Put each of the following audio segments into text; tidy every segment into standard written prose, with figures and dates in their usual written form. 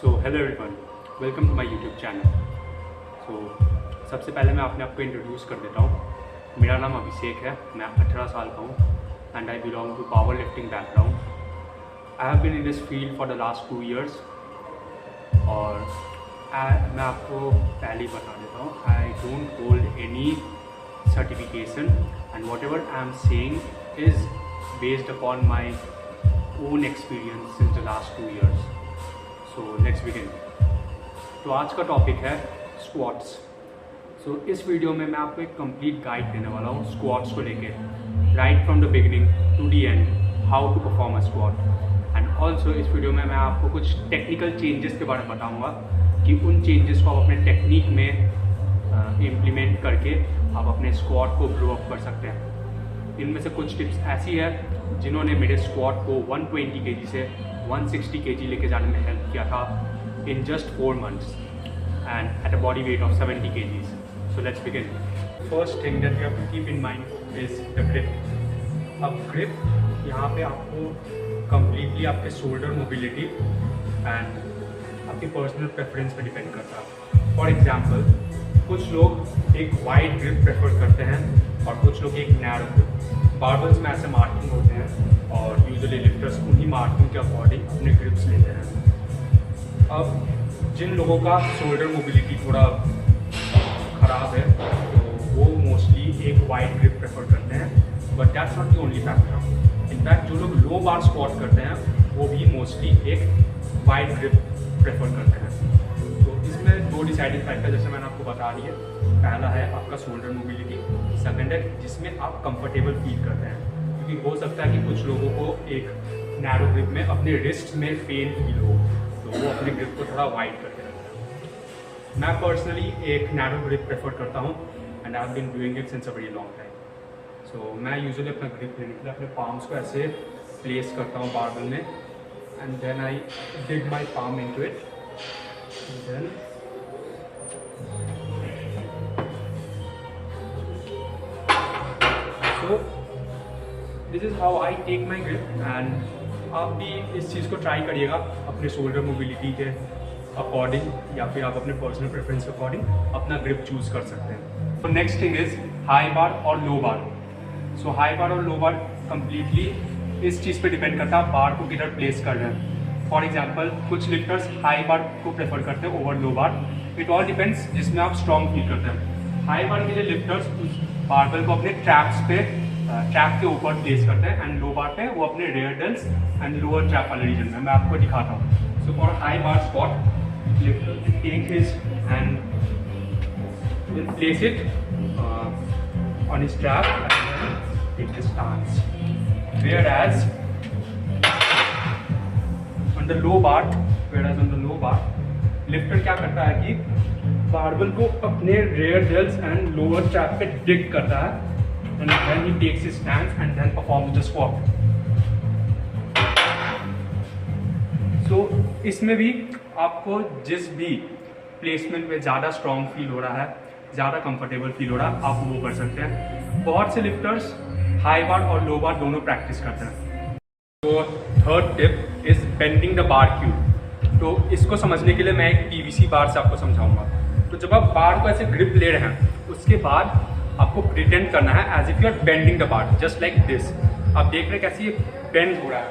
So hello everyone, welcome to my YouTube channel. सबसे पहले मैं अपने आप को इंट्रोड्यूस कर देता हूँ। मेरा नाम अभिषेक है, मैं 18 साल का हूँ and I belong to power lifting background. I have been in this field for the last 2 years और मैं आपको पहले ही बता देता हूँ, I don't hold any certification and what ever I am saying is based upon my own experience since the last 2 years। So let's begin. तो आज का टॉपिक है स्क्वाट्स। सो इस वीडियो में मैं आपको एक कंप्लीट गाइड देने वाला हूँ स्क्वाट्स को लेके, right from the beginning to the end, how to perform a squat. And also इस वीडियो में मैं आपको कुछ टेक्निकल चेंजेस के बारे में बताऊँगा कि उन चेंजेस को आप अपने टेक्निक में इम्प्लीमेंट करके आप अपने स्क्वाट को ग्रो अप कर सकते हैं। इनमें से कुछ टिप्स ऐसी है जिन्होंने मेरे स्क्वाट को 120 kg से 160 kg लेके जाने में हेल्प किया था in just 4 months and at a body weight of 70 kgs। So let's begin. First thing that you have to keep in mind is the grip. अब ग्रिप यहाँ पे आपको कम्प्लीटली आपके शोल्डर मोबिलिटी एंड आपके personal preference पे depend करता है। For example, कुछ लोग एक वाइड ग्रिप प्रेफर करते हैं और कुछ लोग एक नैरो ग्रिप। बारबल्स में ऐसे मार्किंग होते हैं और यूजुअली लिफ्टर्स उन्हीं मार्किंग के अकॉर्डिंग अपने ग्रिप्स लेते हैं। अब जिन लोगों का शोल्डर मोबिलिटी थोड़ा ख़राब है तो वो मोस्टली एक वाइड ग्रिप प्रेफर करते हैं, but that's not the only factor. In fact जो लोग लो बार स्क्वाट करते हैं वो भी मोस्टली एक वाइड ग्रिप प्रेफर करते हैं। तो इसमें 2 डिसाइडिंग फैक्टर जैसे मैंने आपको बता दिए। पहला है आपका शोल्डर मोबिलिटी, सेकंड है जिसमें आप कंफर्टेबल फील करते हैं, क्योंकि हो सकता है कि कुछ लोगों को एक नैरो ग्रिप में अपने रिस्ट में पेन फील हो तो वो अपने ग्रिप को थोड़ा वाइड करते हैं। मैं पर्सनली एक नैरो ग्रिप प्रेफर करता हूँ and I have been doing it since a very long time. So मैं यूजुअली अपना ग्रिप लेने के लिए अपने पाम्स को ऐसे प्लेस करता हूँ बारबल में and then I dig my palm into it and then this is how I take my grip. And आप भी इस चीज़ को ट्राई करिएगा अपने शोल्डर मोबिलिटी के अकॉर्डिंग या फिर आप अपने पर्सनल प्रेफरेंस के अकॉर्डिंग अपना ग्रिप चूज़ कर सकते हैं। तो next thing is high bar और लो बार। सो हाई बार और लो बार कम्प्लीटली इस चीज़ पे डिपेंड करता है आप बार को किधर प्लेस कर रहे हैं। फॉर एग्जाम्पल, कुछ लिफ्टर्स हाई बार को प्रेफर करते हैं over low bar. It all depends जिसमें आप स्ट्रॉन्ग फील करते हैं। हाई बार के लिए लिफ्टर्स उस बारबल को अपने ट्रैप्स पे ट्रैप के ऊपर प्लेस करते हैं एंड लो बार पे वो अपने rear delts and lower trap वाले रीजन में। मैं आपको दिखाता हूँ। So for high bar squat, lifter will take his and will place it on his trap and then take the stance. Whereas on the low bar, lifter क्या करता है कि बारबल को अपने rear delts and lower trap पे dig करता है and then he takes his stance and then performs the squat. So इसमें भी आपको जिस भी प्लेसमेंट में ज़्यादा स्ट्रॉन्ग फील हो रहा है, ज़्यादा कंफर्टेबल फील हो रहा है, आप वो कर सकते हैं। बहुत से लिफ्टर्स हाई बार और लो बार दोनों प्रैक्टिस करते हैं। तो third tip is bending the bar Q. तो इसको समझने के लिए मैं एक PVC बार से आपको समझाऊंगा। तो जब आप बार को ऐसे ग्रिप ले रहे हैं उसके बाद आपको प्रिटेंड करना है as if you are bending the bar, just like this. आप देख रहे हैं कैसे ये बेंड हो रहा है,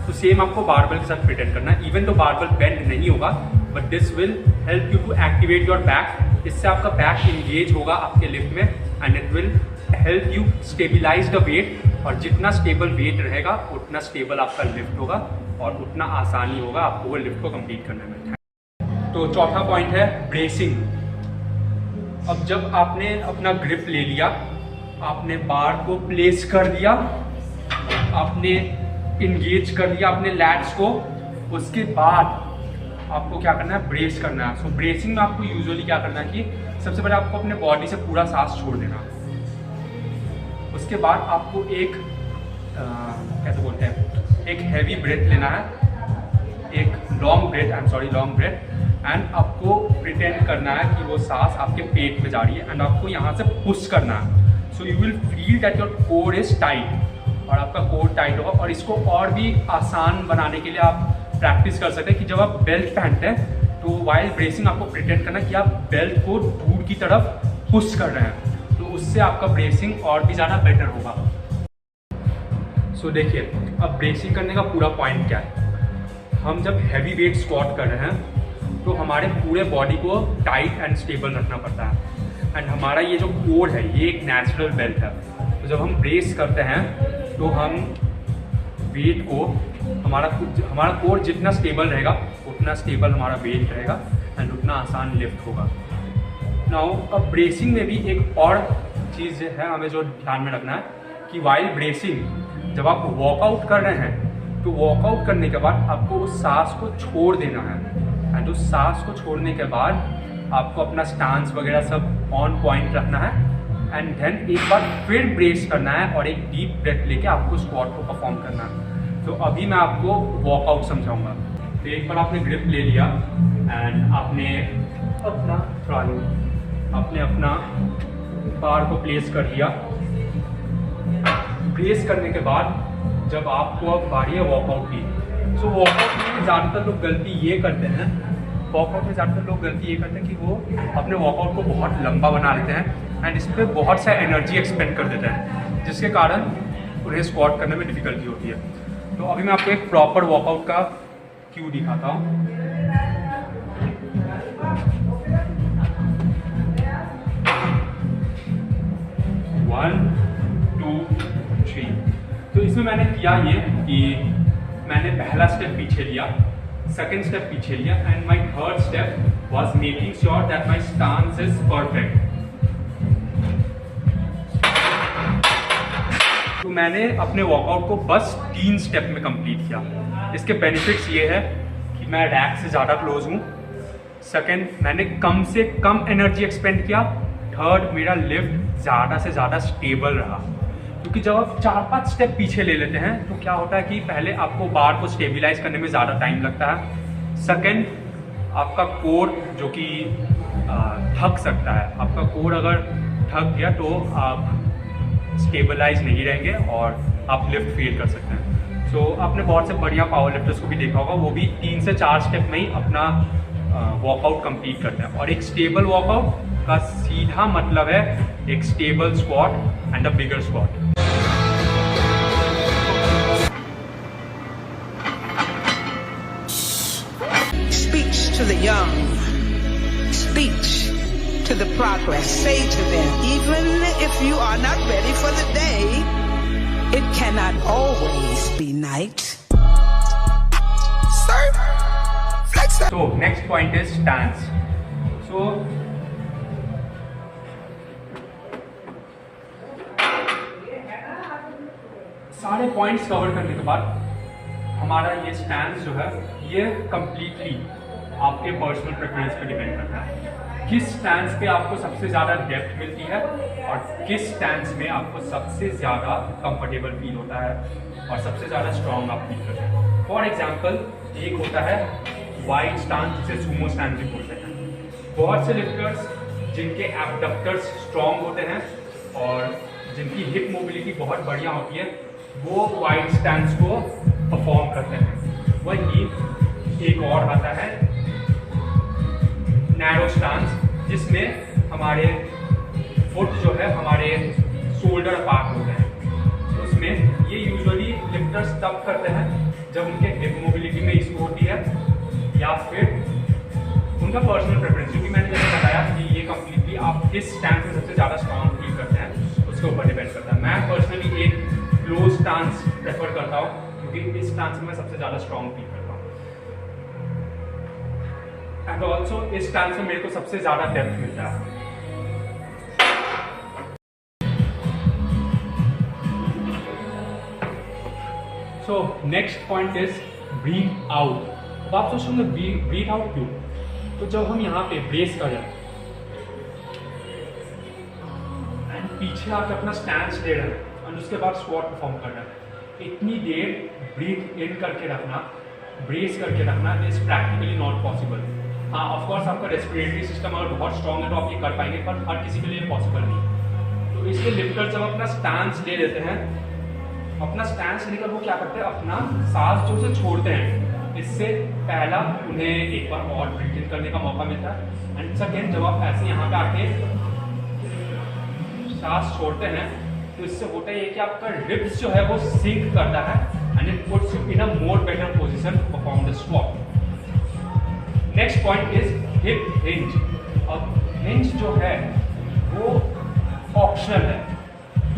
तो सेम आपको बारबल के साथ प्रिटेंड करना है। इवन तो बारबल बेंड नहीं होगा but this will help you to activate your back. इससे आपका बैक इंगेज होगा आपके लिफ्ट में and it will help you stabilise the weight. और जितना स्टेबल वेट रहेगा उतना स्टेबल आपका लिफ्ट होगा और उतना आसानी होगा आपको वो लिफ्ट को कंप्लीट करने में। तो चौथा पॉइंट है ब्रेसिंग। अब जब आपने अपना ग्रिप ले लिया, आपने बार को प्लेस कर दिया, आपने इंगेज कर लिया अपने लैट्स को, उसके बाद आपको क्या करना है, ब्रेस करना है। सो ब्रेसिंग में आपको यूजुअली क्या करना है कि सबसे पहले आपको अपने बॉडी से पूरा सांस छोड़ देना। उसके बाद आपको एक कैसे बोलते हैं, एक हैवी ब्रेथ लेना है, एक लॉन्ग ब्रेथ एंड आपको प्रिटेंड करना है कि वो सांस आपके पेट में जा रही है एंड आपको यहाँ से पुश करना है। So you will feel that your core is tight और आपका कोर टाइट होगा। और इसको और भी आसान बनाने के लिए आप प्रैक्टिस कर सकते हैं कि जब आप बेल्ट पहनते हैं तो वाइल ब्रेसिंग आपको प्रिटेंड करना कि आप बेल्ट को दूर की तरफ पुश कर रहे हैं, तो उससे आपका ब्रेसिंग और भी ज़्यादा बेटर होगा। सो देखिए, अब ब्रेसिंग करने का पूरा पॉइंट क्या है। हम जब हैवी वेट स्क्वाट कर रहे हैं तो हमारे पूरे बॉडी को टाइट एंड स्टेबल रखना पड़ता है, एंड हमारा ये जो कोर है ये एक नेचुरल बेल्ट है। तो जब हम ब्रेस करते हैं तो हम वेट को हमारा कोर जितना स्टेबल रहेगा उतना स्टेबल हमारा वेट रहेगा एंड उतना आसान लिफ्ट होगा। नाउ अब ब्रेसिंग में भी एक और चीज़ है हमें जो ध्यान में रखना है कि वाइल ब्रेसिंग जब आप वॉकआउट कर रहे हैं तो वॉकआउट करने के बाद आपको उस सांस को छोड़ देना है, एंड उस सांस को छोड़ने के बाद आपको अपना स्टांस वगैरह सब ऑन पॉइंट रखना है, एंड देन एक बार फिर ब्रेस करना है और एक डीप ब्रेथ लेके आपको स्क्वाट को परफॉर्म करना है। तो अभी मैं आपको वॉकआउट समझाऊंगा। तो एक बार आपने ग्रिप ले लिया एंड आपने अपना बार को प्लेस कर लिया। प्लेस करने के बाद जब आपको अब बारी है वॉकआउट की, तो वॉकआउट में ज़्यादातर लोग गलती ये करते हैं कि वो अपने वॉकआउट को बहुत लंबा बना लेते हैं एंड इस पर बहुत सा एनर्जी एक्सपेंड कर देते हैं, जिसके कारण उन्हें स्क्वाट करने में डिफ़िकल्टी होती है। तो अभी मैं आपको एक प्रॉपर वॉकआउट का क्यू दिखाता हूँ। One, two, three. तो इसमें मैंने किया ये कि मैंने पहला स्टेप पीछे लिया, सेकंड स्टेप पीछे लिया, and my third step was making sure that my stance is perfect. तो मैंने अपने वर्कआउट को बस 3 स्टेप में कंप्लीट किया। इसके बेनिफिट्स ये है कि मैं रैक से ज़्यादा क्लोज हूँ, सेकंड मैंने कम से कम एनर्जी एक्सपेंड किया, थर्ड मेरा लिफ्ट ज़्यादा से ज़्यादा स्टेबल रहा। क्योंकि जब आप 4-5 स्टेप पीछे ले लेते हैं तो क्या होता है कि पहले आपको बार को स्टेबिलाइज करने में ज़्यादा टाइम लगता है, सेकंड आपका कोर जो कि थक सकता है, आपका कोर अगर थक गया तो आप स्टेबलाइज नहीं रहेंगे और आप लिफ्ट फेल कर सकते हैं। सो आपने बहुत से बढ़िया पावर लिफ्टर्स को भी देखा होगा, वो भी 3 से 4 स्टेप में ही अपना वॉकआउट कंप्लीट करते हैं। और एक स्टेबल वॉकआउट का सीधा मतलब है एक stable squat and a bigger squat. Speech to the young, speech to the progress. Say to them, even if you are not ready for the day, it cannot always be night. Sir, flex that. So next point is stance. So सारे points cover करने के बाद हमारा ये stance जो है ये completely आपके पर्सनल प्रेफरेंस पे डिपेंड करता है। किस स्टैंस पे आपको सबसे ज़्यादा डेप्थ मिलती है और किस स्टैंस में आपको सबसे ज़्यादा कंफर्टेबल फील होता है और सबसे ज़्यादा स्ट्रॉन्ग आप फील करते हैं। फॉर एग्जांपल एक होता है वाइड स्टांस, जिसे सुमो स्टैंस भी बोलते हैं। बहुत से लिफ्टर्स जिनके एब्डक्टर्स स्ट्रॉन्ग होते हैं और जिनकी हिप मोबिलिटी बहुत बढ़िया होती है वो वाइड स्टैंस को परफॉर्म करते हैं। वही एक और आता है नैरो स्टांस, जिसमें हमारे फुट जो है हमारे शोल्डर पार्ट होते हैं। तो उसमें ये यूजुअली लिफ्टर्स तब करते हैं जब उनके हिप मोबिलिटी में इशू होती है या फिर उनका पर्सनल प्रेफरेंस, क्योंकि मैंने जैसे बताया कि ये कंप्लीटली आप किस स्टैंस में सबसे ज़्यादा स्ट्रॉन्ग फील करते हैं उसके ऊपर डिपेंड करता है। मैं पर्सनली एक क्लोज स्टांस प्रेफर करता हूँ क्योंकि इस स्टांस में सबसे ज़्यादा स्ट्रॉन्ग फील करता हूँ, एंड ऑल्सो इस स्टांस में मेरे को सबसे ज़्यादा डेप्थ मिलता है। So next point is breathe out. तो आप सोचोगे ब्रीथ आउट क्यों? तो जब हम यहाँ पे ब्रेस कर रहे हैं एंड पीछे आके अपना स्टैंस ले रहे हैं और उसके बाद स्क्वाट परफॉर्म कर रहे हैं, इतनी देर ब्रीथ इन करके रखना, ब्रेस करके रखना इज प्रैक्टिकली नॉट पॉसिबल। हाँ, ऑफकोर्स आपका रेस्पिरेटरी सिस्टम अगर बहुत स्ट्रॉन्ग है तो आप ये कर पाएंगे, पर हर किसी के लिए पॉसिबल नहीं। तो इसलिए लिफ्टर जब अपना स्टैंस ले लेते हैं, अपना स्टैंस लेकर वो क्या करते हैं, अपना सांस जो से छोड़ते हैं, इससे पहला उन्हें एक बार और ब्रीथ इन करने का मौका मिलता है, एंड सेकेंड जब आप ऐसे यहाँ पे आके सांस छोड़ते हैं तो इससे होता है कि आपका रिब्स जो है वो सिंक करता है and it puts you in a more better position to perform the squat. Next point is hip hinge. अब हिंज जो है वो ऑप्शनल है।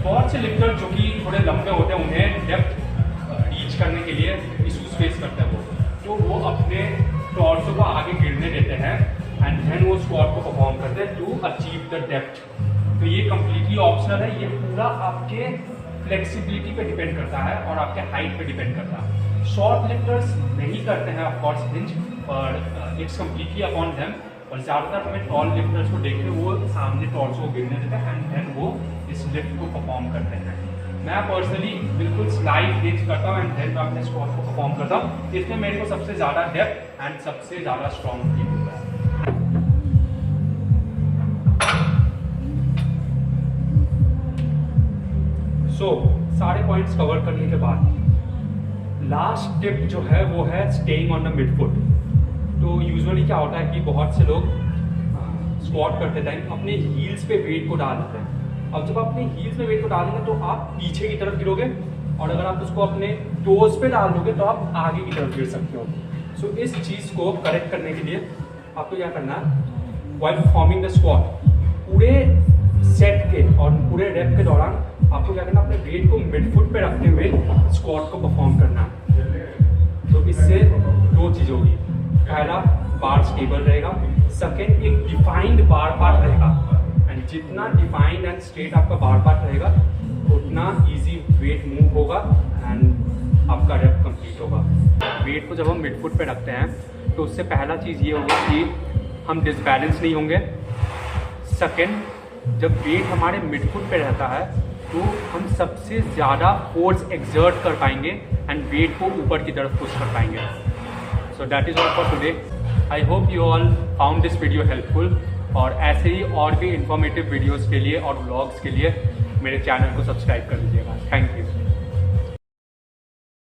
बहुत से लिफ्टर जो कि थोड़े लंबे होते हैं उन्हें डेप्थ रीच करने के लिए इशूज फेस करते हैं तो वो अपने टॉर्सो को आगे गिरने देते हैं एंड देन वो स्क्वाट को परफॉर्म करते हैं टू अचीव द डेप्थ। तो ये कम्प्लीटली ऑप्शनल है, ये पूरा आपके फ्लेक्सिबिलिटी पे डिपेंड करता है और आपके हाइट पे डिपेंड करता है। शॉर्ट लिफ्टर्स नहीं करते हैं ऑफ कोर्स हिंज, और इट्स कम्प्लीटली अपॉन देम। और ज़्यादातर हमें टॉल लिफ्टर्स को देखें वो सामने टॉर्सो को गिरने देते हैं एंड देन वो इस लिफ्ट को परफॉर्म करते हैं। मैं पर्सनली बिल्कुल स्लाइड हिंज करता हूँ एंड देन मैं अपने स्क्वाट को परफॉर्म करता हूँ। इसमें मेरे को सबसे ज़्यादा डेप्थ एंड सबसे ज़्यादा स्ट्रॉन्ग फील होता है। सो सारे पॉइंट्स कवर करने के बाद लास्ट टिप जो है वो है स्टेइंग ऑन द मिडफुट। तो यूजुअली क्या होता है कि बहुत से लोग स्क्वाट करते टाइम अपने हील्स पे वेट को डाल देते हैं। अब जब अपने हील्स पे वेट को डालेंगे तो आप पीछे की तरफ गिरोगे, और अगर आप उसको अपने टोज पे डाल दोगे तो आप आगे की तरफ गिर सकते हो। सो इस चीज़ को करेक्ट करने के लिए आपको क्या करना है, व्हाइल परफॉर्मिंग द स्क्वाट पूरे सेट के और पूरे रेप के दौरान आपको क्या करना, अपने वेट को मिडफुट पे रखते हुए स्क्वाट को परफॉर्म करना। तो इससे दो चीज़ होगी, पहला बार स्टेबल रहेगा, सेकेंड एक डिफाइंड बार पार्ट रहेगा, एंड जितना डिफाइंड एंड स्ट्रेट आपका बार पार्ट रहेगा उतना इजी वेट मूव होगा एंड आपका रेप कंप्लीट होगा। वेट को जब हम मिडफुट पे रखते हैं तो उससे पहला चीज़ ये होगा कि हम डिसबैलेंस नहीं होंगे। सेकेंड, जब वेट हमारे मिडफुट पे रहता है तो हम सबसे ज़्यादा फोर्स एक्सर्ट कर पाएंगे एंड वेट को ऊपर की तरफ पुश कर पाएंगे। So that is all for today. I hope you all found this video helpful, और ऐसे ही और भी इंफॉर्मेटिव वीडियोज़ के लिए और व्लॉग्स के लिए मेरे चैनल को सब्सक्राइब कर लीजिएगा। Thank you.